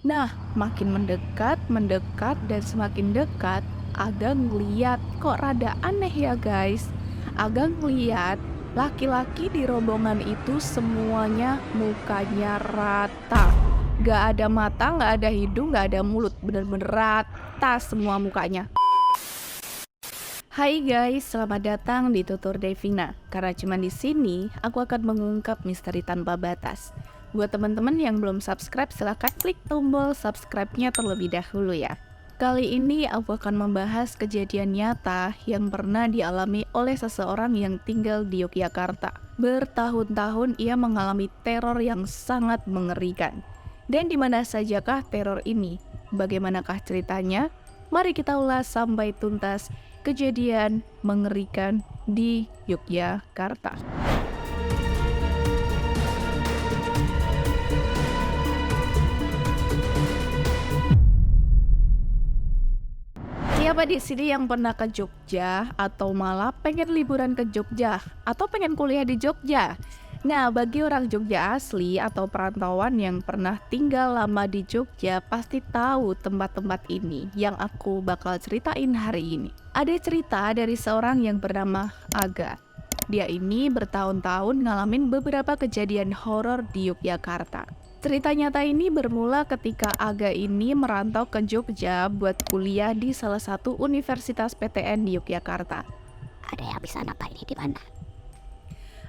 Nah, makin mendekat, dan semakin dekat, Aga ngeliat kok rada aneh ya guys. Aga ngeliat laki-laki di rombongan itu semuanya mukanya rata. Gak ada mata, gak ada hidung, gak ada mulut. Bener-bener rata semua mukanya. Hai guys, selamat datang di Tutur Devina. Karena cuma di sini aku akan mengungkap misteri tanpa batas. Buat teman-teman yang belum subscribe, silahkan klik tombol subscribe-nya terlebih dahulu ya. Kali ini aku akan membahas kejadian nyata yang pernah dialami oleh seseorang yang tinggal di Yogyakarta. Bertahun-tahun ia mengalami teror yang sangat mengerikan. Dan di mana sajakah teror ini? Bagaimanakah ceritanya? Mari kita ulas sampai tuntas kejadian mengerikan di Yogyakarta. Siapa di sini yang pernah ke Jogja atau malah pengen liburan ke Jogja atau pengen kuliah di Jogja? Nah, bagi orang Jogja asli atau perantauan yang pernah tinggal lama di Jogja pasti tahu tempat-tempat ini yang aku bakal ceritain hari ini. Ada cerita dari seorang yang bernama Aga. Dia ini bertahun-tahun ngalamin beberapa kejadian horor di Yogyakarta. Cerita nyata ini bermula ketika Aga ini merantau ke Jogja buat kuliah di salah satu universitas PTN di Yogyakarta. Ada yang bisa nebak ini di mana?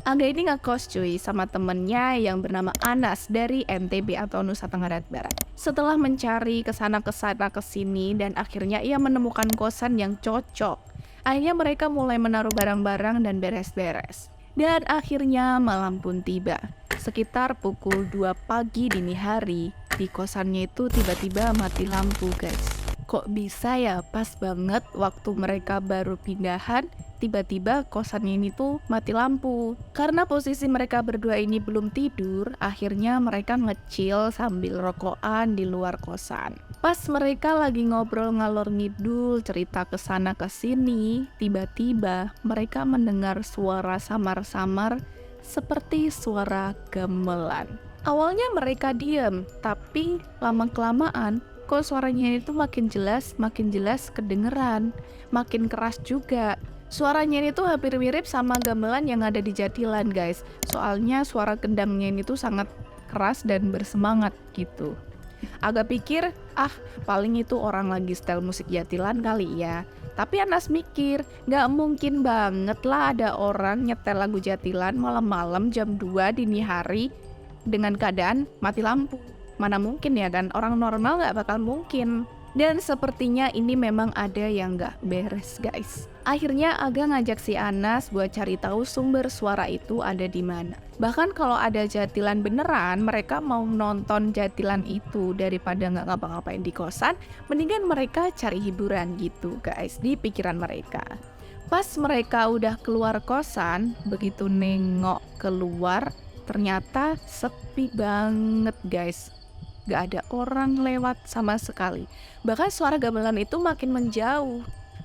Aga ini ngekos cuy sama temennya yang bernama Anas dari NTB atau Nusa Tenggara Barat. Setelah mencari kesana kesini dan akhirnya ia menemukan kosan yang cocok. Akhirnya mereka mulai menaruh barang-barang dan beres-beres. Dan akhirnya malam pun tiba. Sekitar pukul 2 pagi dini hari, di kosannya itu tiba-tiba mati lampu guys. Kok bisa ya, pas banget waktu mereka baru pindahan, tiba-tiba kosannya ini tuh mati lampu. Karena posisi mereka berdua ini belum tidur, akhirnya mereka ngecil sambil rokokan di luar kosan. Pas mereka lagi ngobrol ngalor ngidul, cerita kesana kesini, tiba-tiba mereka mendengar suara samar-samar seperti suara gamelan. Awalnya mereka diam, tapi lama-kelamaan kok suaranya itu makin jelas kedengeran, makin keras juga. Suaranya ini tuh hampir mirip sama gamelan yang ada di Jatilan guys. Soalnya suara kendangnya ini tuh sangat keras dan bersemangat gitu. Agak pikir, paling itu orang lagi style musik Jatilan kali ya. Tapi Anas mikir, gak mungkin banget lah ada orang nyetel lagu Jatilan malam-malam jam 2 dini hari dengan keadaan mati lampu. Mana mungkin ya kan, orang normal gak bakal mungkin. Dan sepertinya ini memang ada yang gak beres guys. Akhirnya Aga ngajak si Anas buat cari tahu sumber suara itu ada di mana. Bahkan kalau ada Jatilan beneran, mereka mau nonton Jatilan itu daripada nggak ngapa-ngapain di kosan, mendingan mereka cari hiburan gitu guys di pikiran mereka. Pas mereka udah keluar kosan, begitu nengok keluar, ternyata sepi banget guys. Gak ada orang lewat sama sekali. Bahkan suara gamelan itu makin menjauh.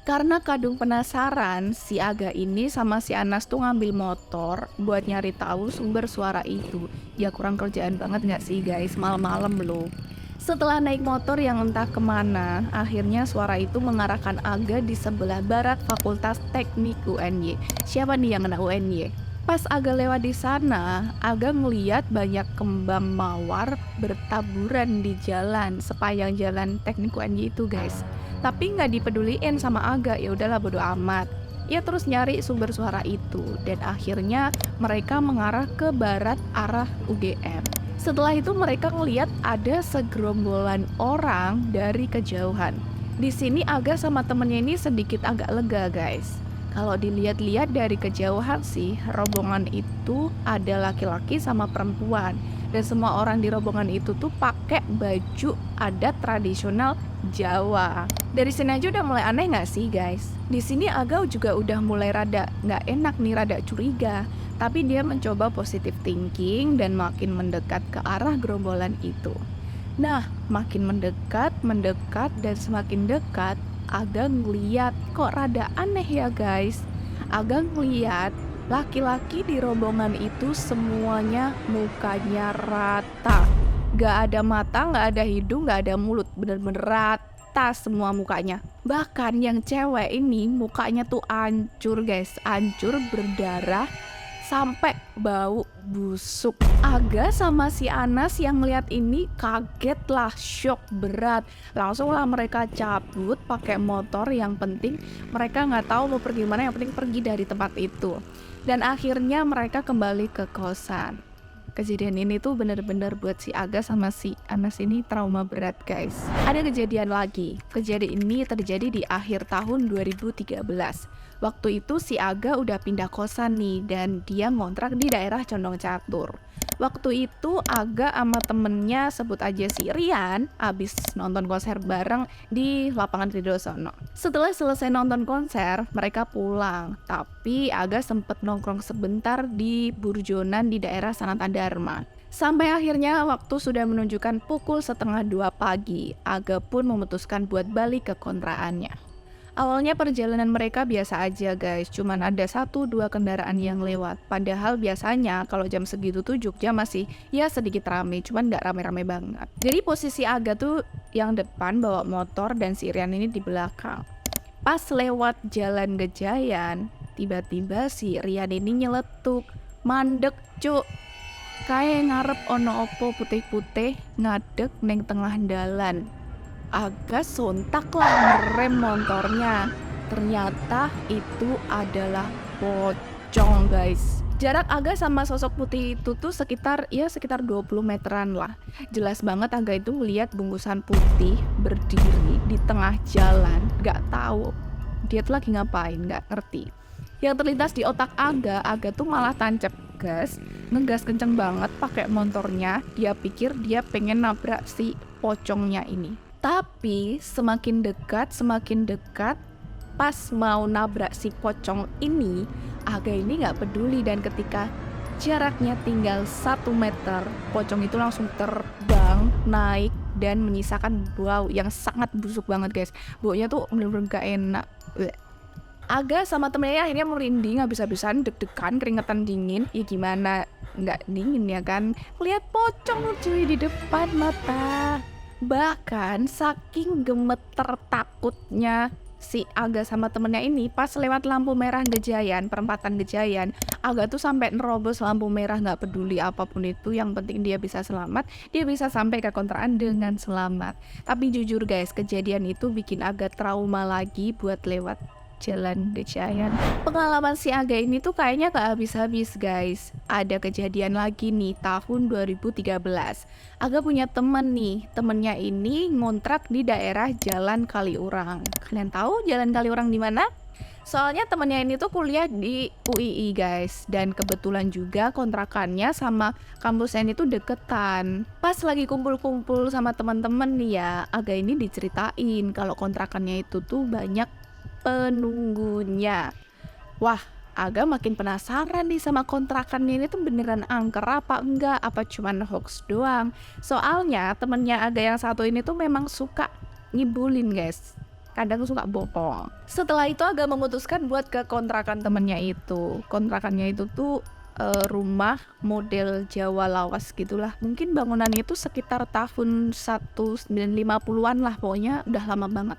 Karena kadung penasaran, si Aga ini sama si Anas tuh ngambil motor buat nyari tahu sumber suara itu. Ya kurang kerjaan banget gak sih guys, malam-malam loh. Setelah naik motor yang entah kemana, akhirnya suara itu mengarahkan Aga di sebelah barat Fakultas Teknik UNY. Siapa nih yang kena UNY? Pas Aga lewat di sana, Aga ngeliat banyak kembang mawar bertaburan di jalan sepanjang jalan Teknik UNY itu guys. Tapi nggak dipeduliin sama Aga, ya udahlah bodo amat. Ia terus nyari sumber suara itu dan akhirnya mereka mengarah ke barat arah UGM. Setelah itu mereka ngeliat ada segerombolan orang dari kejauhan. Di sini Aga sama temennya ini sedikit agak lega guys. Kalau dilihat-lihat dari kejauhan sih, rombongan itu ada laki-laki sama perempuan. Dan semua orang di rombongan itu tuh pakai baju adat tradisional Jawa. Dari sini aja udah mulai aneh gak sih guys? Di sini Aga juga udah mulai rada gak enak nih, rada curiga. Tapi dia mencoba positive thinking dan makin mendekat ke arah gerombolan itu. Nah, makin mendekat dan semakin dekat, Aga ngeliat kok rada aneh ya guys. Aga ngeliat laki-laki di rombongan itu semuanya mukanya rata. Gak ada mata, gak ada hidung, gak ada mulut. Bener-bener rata semua mukanya. Bahkan yang cewek ini mukanya tuh hancur guys, hancur berdarah sampai bau busuk. Aga sama si Anas yang ngeliat ini kaget lah, shock berat. Langsung lah mereka cabut pakai motor. Yang penting mereka nggak tahu mau pergi mana, yang penting pergi dari tempat itu. Dan akhirnya mereka kembali ke kosan. Kejadian ini tuh bener-bener buat si Aga sama si Anas ini trauma berat guys. Ada kejadian lagi. Kejadian ini terjadi di akhir tahun 2013. Waktu itu si Aga udah pindah kosan nih dan dia ngontrak di daerah Condong Catur. Waktu itu Aga sama temennya, sebut aja si Rian, abis nonton konser bareng di lapangan Ridho sono. Setelah selesai nonton konser, mereka pulang. Tapi Aga sempet nongkrong sebentar di Burjonan di daerah Sanata Dharma. Sampai akhirnya waktu sudah menunjukkan pukul 1:30 pagi. Aga pun memutuskan buat balik ke kontraannya. Awalnya perjalanan mereka biasa aja guys, cuman ada 1-2 kendaraan yang lewat. Padahal biasanya kalau jam segitu tuh Jogja masih ya sedikit rame, cuman gak rame-rame banget. Jadi posisi Aga tuh yang depan bawa motor dan si Rian ini di belakang. Pas lewat jalan Gejayan, tiba-tiba si Rian ini nyeletuk, mandek cuk. Kayak ngarep ono opo putih-putih ngadeg neng tengah dalan. Aga sontak lah ngerem motornya. Ternyata itu adalah pocong guys. Jarak Aga sama sosok putih itu tuh sekitar 20 meteran lah. Jelas banget Aga itu melihat bungkusan putih berdiri di tengah jalan. Gak tahu dia tuh lagi ngapain, gak ngerti. Yang terlintas di otak Aga tuh malah tancap gas, ngegas kenceng banget pakai motornya. Dia pikir dia pengen nabrak si pocongnya ini. Tapi semakin dekat, pas mau nabrak si pocong ini, Aga ini gak peduli. Dan ketika jaraknya tinggal 1 meter, pocong itu langsung terbang, naik, dan menyisakan bau yang sangat busuk banget guys. Baunya tuh bener-bener gak enak. Aga sama temennya akhirnya merinding habis-habisan, deg-degan, keringetan dingin. Ya gimana nggak dingin ya kan, lihat pocong cuy di depan mata. Bahkan saking gemeter takutnya si Aga sama temennya ini, pas lewat lampu merah Gejayan, perempatan Gejayan, Aga tuh sampai nerobos lampu merah, nggak peduli apapun itu, yang penting dia bisa selamat, dia bisa sampai ke kontrakan dengan selamat. Tapi jujur guys, kejadian itu bikin Aga trauma lagi buat lewat jalan Gejayan. Pengalaman si Aga ini tuh kayaknya gak habis-habis guys. Ada kejadian lagi nih tahun 2013. Aga punya temen nih, temennya ini ngontrak di daerah Jalan Kaliurang. Kalian tahu Jalan Kaliurang di mana? Soalnya temennya ini tuh kuliah di UII guys, dan kebetulan juga kontrakannya sama kampusnya ini tuh deketan. Pas lagi kumpul-kumpul sama teman-teman nih ya, Aga ini diceritain kalau kontrakannya itu tuh banyak penunggunya. Wah, Aga makin penasaran nih sama kontrakannya ini tuh beneran angker apa enggak, apa cuman hoax doang. Soalnya temennya Aga yang satu ini tuh memang suka ngibulin guys, kadang suka bohong. Setelah itu Aga memutuskan buat ke kontrakan temennya itu. Kontrakannya itu tuh rumah model Jawa lawas gitulah. Mungkin bangunannya itu sekitar tahun 1950-an lah, pokoknya udah lama banget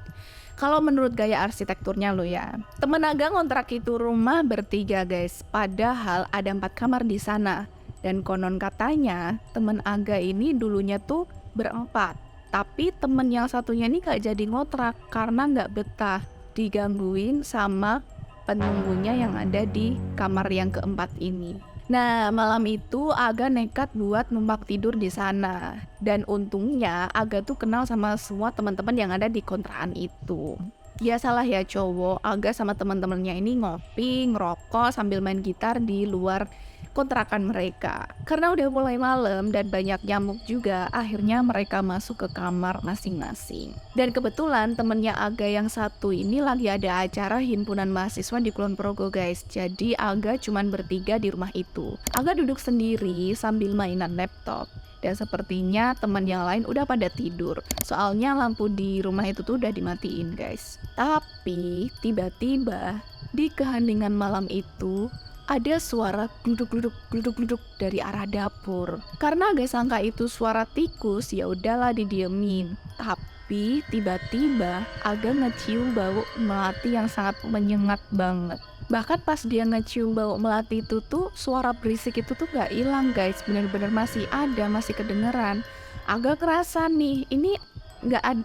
kalau menurut gaya arsitekturnya lo ya. Temen Aga ngontrak itu rumah bertiga guys, padahal ada 4 kamar di sana. Dan konon katanya temen Aga ini dulunya tuh berempat, tapi temen yang satunya ini gak jadi ngontrak karena gak betah digangguin sama penunggunya yang ada di kamar yang keempat ini. Nah, malam itu Aga nekat buat numpang tidur di sana. Dan untungnya Aga tuh kenal sama semua teman-teman yang ada di kontrakan itu. Biasalah ya cowok, Aga sama teman-temannya ini ngopi, ngerokok sambil main gitar di luar kontrakan mereka. Karena udah mulai malam dan banyak nyamuk juga, akhirnya mereka masuk ke kamar masing-masing. Dan kebetulan temennya Aga yang satu ini lagi ada acara himpunan mahasiswa di Kulon Progo guys. Jadi Aga cuman bertiga di rumah itu. Aga duduk sendiri sambil mainan laptop. Dan sepertinya teman yang lain udah pada tidur. Soalnya lampu di rumah itu tuh udah dimatiin guys. Tapi tiba-tiba di keheningan malam itu ada suara gluduk-gluduk dari arah dapur. Karena Aga sangka itu suara tikus, ya udahlah didiemin. Tapi tiba-tiba Aga ngecium bau melati yang sangat menyengat banget. Bahkan pas dia ngecium bau melati itu tuh, suara berisik itu tuh gak hilang guys, bener-bener masih ada, masih kedengeran. Aga kerasa nih, ini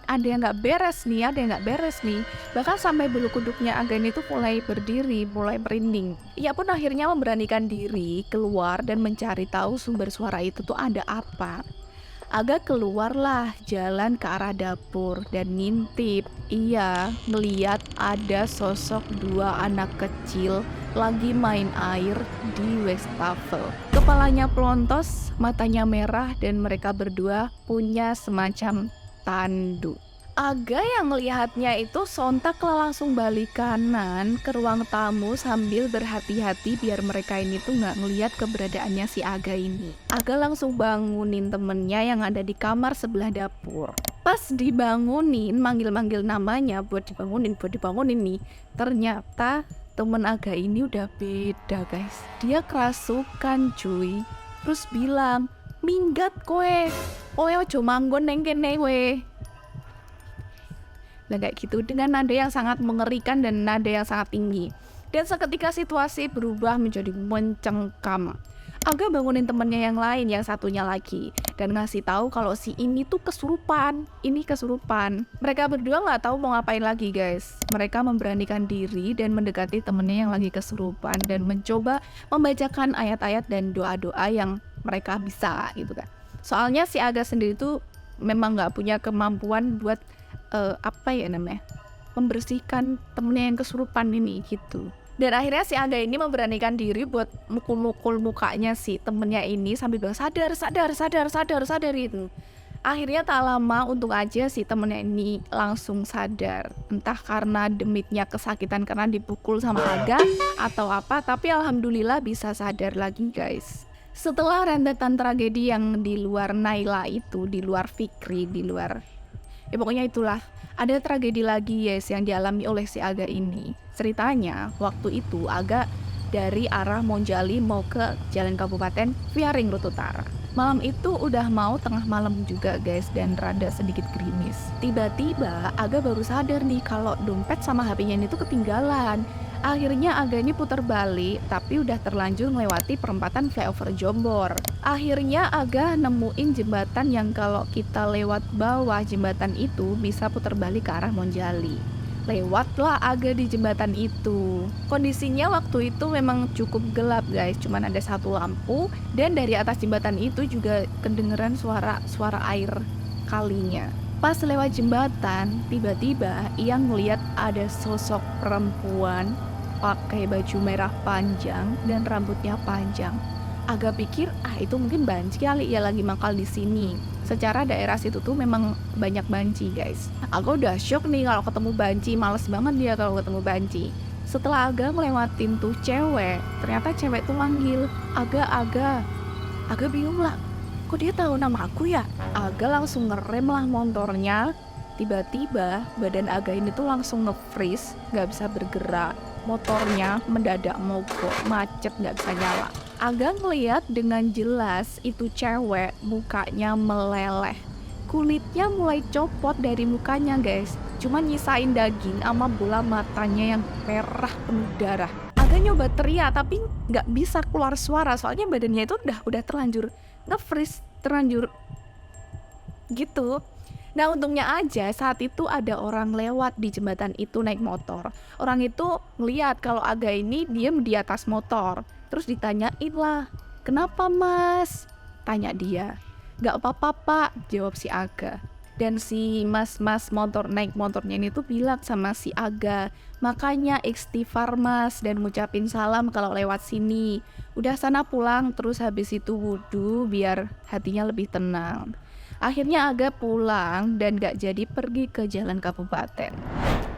ada yang nggak beres nih, bahkan sampai bulu kuduknya Aga ini tuh mulai berdiri, mulai merinding. Ia pun akhirnya memberanikan diri keluar dan mencari tahu sumber suara itu tuh ada apa. Aga keluarlah jalan ke arah dapur dan ngintip. Ia ngeliat ada sosok dua anak kecil lagi main air di wastafel. Kepalanya pelontos, matanya merah, dan mereka berdua punya semacam tanduk. Aga yang melihatnya itu sontak langsung balik kanan ke ruang tamu sambil berhati-hati biar mereka ini tuh nggak ngelihat keberadaannya si Aga ini. Aga langsung bangunin temennya yang ada di kamar sebelah dapur. Pas dibangunin, manggil-manggil namanya buat dibangunin nih, ternyata temen Aga ini udah beda guys. Dia kerasukan cuy, terus bilang, "Minggat kowe ojo manggon neng kene we." Nah kayak gitu dengan nada yang sangat mengerikan dan nada yang sangat tinggi. Dan seketika situasi berubah menjadi mencengkam. Aga bangunin temennya yang lain, yang satunya lagi, dan ngasih tahu kalau si ini tuh kesurupan. Mereka berdua nggak tahu mau ngapain lagi guys. Mereka memberanikan diri dan mendekati temennya yang lagi kesurupan dan mencoba membacakan ayat-ayat dan doa-doa yang mereka bisa gitu kan. Soalnya si Aga sendiri tuh memang nggak punya kemampuan buat membersihkan temennya yang kesurupan ini gitu. Dan akhirnya si Aga ini memberanikan diri buat mukul-mukul mukanya si temennya ini sambil bilang sadar gitu. Akhirnya tak lama untung aja si temennya ini langsung sadar. Entah karena demitnya kesakitan karena dipukul sama Aga atau apa, tapi alhamdulillah bisa sadar lagi guys. Setelah rentetan tragedi yang di luar Naila itu, di luar Fikri, pokoknya itulah, ada tragedi lagi yes yang dialami oleh si Aga ini. Ceritanya waktu itu Aga dari arah Monjali mau ke Jalan Kabupaten via Ring Road Utara. Malam itu udah mau tengah malam juga guys dan rada sedikit gerimis. Tiba-tiba Aga baru sadar nih kalau dompet sama HP-nya ini tuh ketinggalan. Akhirnya Aga ini putar balik, tapi udah terlanjur melewati perempatan flyover Jombor. Akhirnya Aga nemuin jembatan yang kalau kita lewat bawah jembatan itu bisa putar balik ke arah Monjali. Lewatlah Aga di jembatan itu. Kondisinya waktu itu memang cukup gelap guys, cuman ada satu lampu dan dari atas jembatan itu juga kedengeran suara air kalinya. Pas lewat jembatan, tiba-tiba ia ngeliat ada sosok perempuan pakai baju merah panjang dan rambutnya panjang. Aga pikir itu mungkin banci kali ya lagi mangkal di sini. Secara daerah situ tuh memang banyak banci guys. Aga udah shock nih kalau ketemu banci, males banget dia kalau ketemu banci. Setelah Aga ngelewatin tuh cewek, ternyata cewek tuh manggil Aga bingung lah, kok dia tahu nama aku ya? Aga langsung ngerem lah motornya. Tiba-tiba badan Aga ini tuh langsung nge-freeze, gak bisa bergerak. Motornya mendadak mogok, macet gak bisa nyala. Aga ngeliat dengan jelas itu cewek mukanya meleleh. Kulitnya mulai copot dari mukanya guys. Cuma nyisain daging sama bola matanya yang merah penuh darah. Aga nyoba teriak tapi gak bisa keluar suara soalnya badannya itu udah terlanjur nge-freeze, terlanjur gitu. Nah untungnya aja saat itu ada orang lewat di jembatan itu naik motor. Orang itu ngeliat kalau Aga ini diem di atas motor. Terus ditanyain lah, "Kenapa mas?" Tanya dia. "Gak apa-apa pak," jawab si Aga. Dan si mas naik motornya ini tuh bilang sama si Aga, "Makanya istighfar mas dan ngucapin salam kalau lewat sini. Udah sana pulang terus habis itu wudu biar hatinya lebih tenang." Akhirnya Aga pulang dan gak jadi pergi ke Jalan Kabupaten.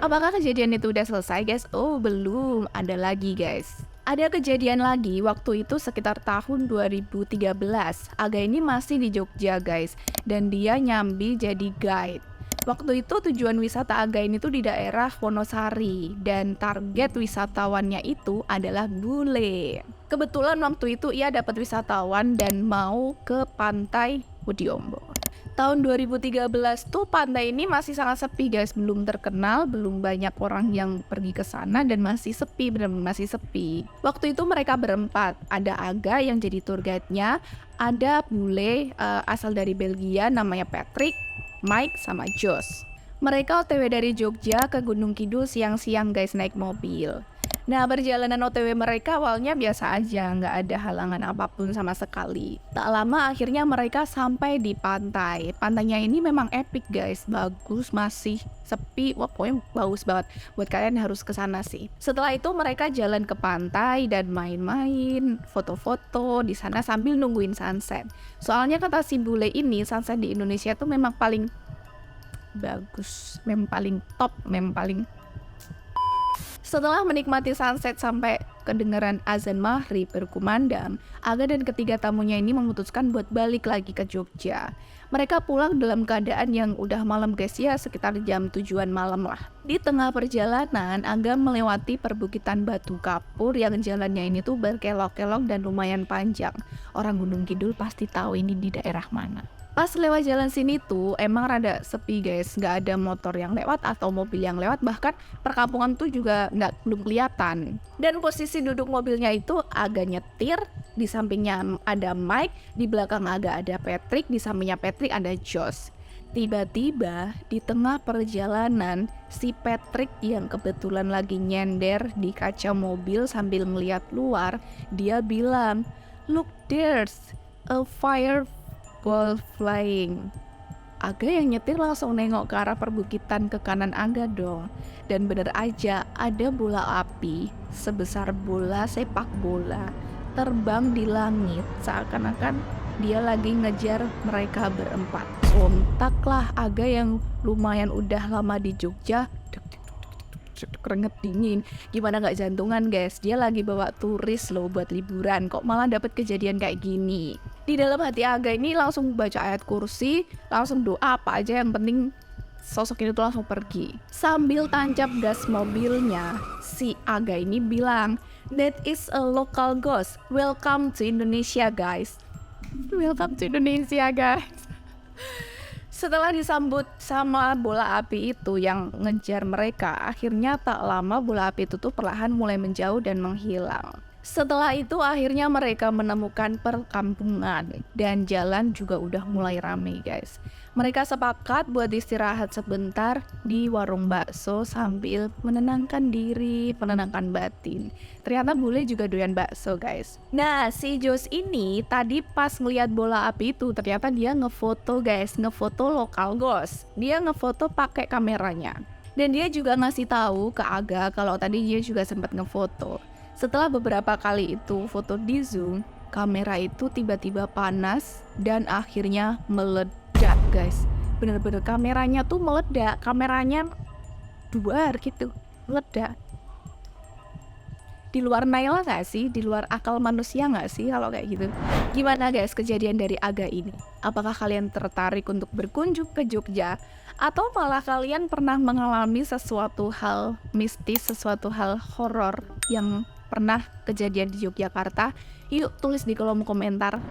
Apakah kejadian itu udah selesai guys? Oh belum, ada lagi guys. Ada kejadian lagi waktu itu sekitar tahun 2013. Aga ini masih di Jogja guys, dan dia nyambi jadi guide. Waktu itu tujuan wisata Aga ini tuh di daerah Wonosari dan target wisatawannya itu adalah bule. Kebetulan waktu itu ia dapat wisatawan dan mau ke pantai Wudiombo. Tahun 2013 tuh pantai ini masih sangat sepi guys, belum terkenal, belum banyak orang yang pergi ke sana dan masih sepi, benar-benar masih sepi. Waktu itu mereka berempat, ada Aga yang jadi tour guide-nya, ada bule asal dari Belgia namanya Patrick, Mike sama Josh. Mereka OTW dari Jogja ke Gunung Kidul siang-siang guys naik mobil. Nah perjalanan OTW mereka awalnya biasa aja, nggak ada halangan apapun sama sekali. Tak lama akhirnya mereka sampai di pantai. Pantainya ini memang epic guys, bagus, masih sepi, wah pokoknya bagus banget. Buat kalian harus ke sana sih. Setelah itu mereka jalan ke pantai dan main-main, foto-foto di sana sambil nungguin sunset. Soalnya kata si bule ini sunset di Indonesia tuh memang paling bagus, memang paling top, memang paling. Setelah menikmati sunset sampai kedengaran azan maghrib berkumandang, Aga dan ketiga tamunya ini memutuskan buat balik lagi ke Jogja. Mereka pulang dalam keadaan yang udah malam guys ya, sekitar jam 7-an malam lah. Di tengah perjalanan, Aga melewati perbukitan Batu Kapur yang jalannya ini tuh berkelok-kelok dan lumayan panjang. Orang Gunung Kidul pasti tahu ini di daerah mana. Pas lewat jalan sini tuh emang rada sepi guys, nggak ada motor yang lewat atau mobil yang lewat, bahkan perkampungan tuh juga belum kelihatan. Dan posisi duduk mobilnya itu agak nyetir, di sampingnya ada Mike, di belakang agak ada Patrick, di sampingnya Patrick ada Josh. Tiba-tiba di tengah perjalanan si Patrick yang kebetulan lagi nyender di kaca mobil sambil melihat luar, dia bilang, "Look, there's a fire ball flying." Aga yang nyetir langsung nengok ke arah perbukitan ke kanan Aga dong. Dan bener aja ada bola api sebesar bola sepak bola terbang di langit, seakan-akan dia lagi ngejar mereka berempat. Sontaklah Aga yang lumayan udah lama di Jogja keringet dingin, gimana nggak jantungan guys, dia lagi bawa turis loh buat liburan, kok malah dapet kejadian kayak gini. Di dalam hati Aga ini langsung baca ayat kursi, langsung doa apa aja yang penting sosok ini tuh langsung pergi. Sambil tancap gas mobilnya, si Aga ini bilang, "That is a local ghost, welcome to Indonesia guys." Welcome to Indonesia guys. Setelah disambut sama bola api itu yang ngejar mereka, akhirnya tak lama bola api itu tuh perlahan mulai menjauh dan menghilang. Setelah itu akhirnya mereka menemukan perkampungan dan jalan juga udah mulai ramai guys. Mereka sepakat buat istirahat sebentar di warung bakso sambil menenangkan diri, menenangkan batin. Ternyata bule juga doyan bakso guys. Nah si Josh ini tadi pas ngeliat bola api itu ternyata dia ngefoto guys, ngefoto lokal ghost. Dia ngefoto pakai kameranya. Dan dia juga ngasih tahu ke Aga kalau tadi dia juga sempat ngefoto. Setelah beberapa kali itu foto di zoom, kamera itu tiba-tiba panas dan akhirnya meledak guys. Bener-bener kameranya tuh meledak, kameranya duar gitu, meledak. Di luar naila gak sih? Di luar akal manusia gak sih kalau kayak gitu? Gimana guys kejadian dari Aga ini? Apakah kalian tertarik untuk berkunjung ke Jogja? Atau malah kalian pernah mengalami sesuatu hal mistis, sesuatu hal horor yang pernah kejadian di Yogyakarta? Yuk tulis di kolom komentar.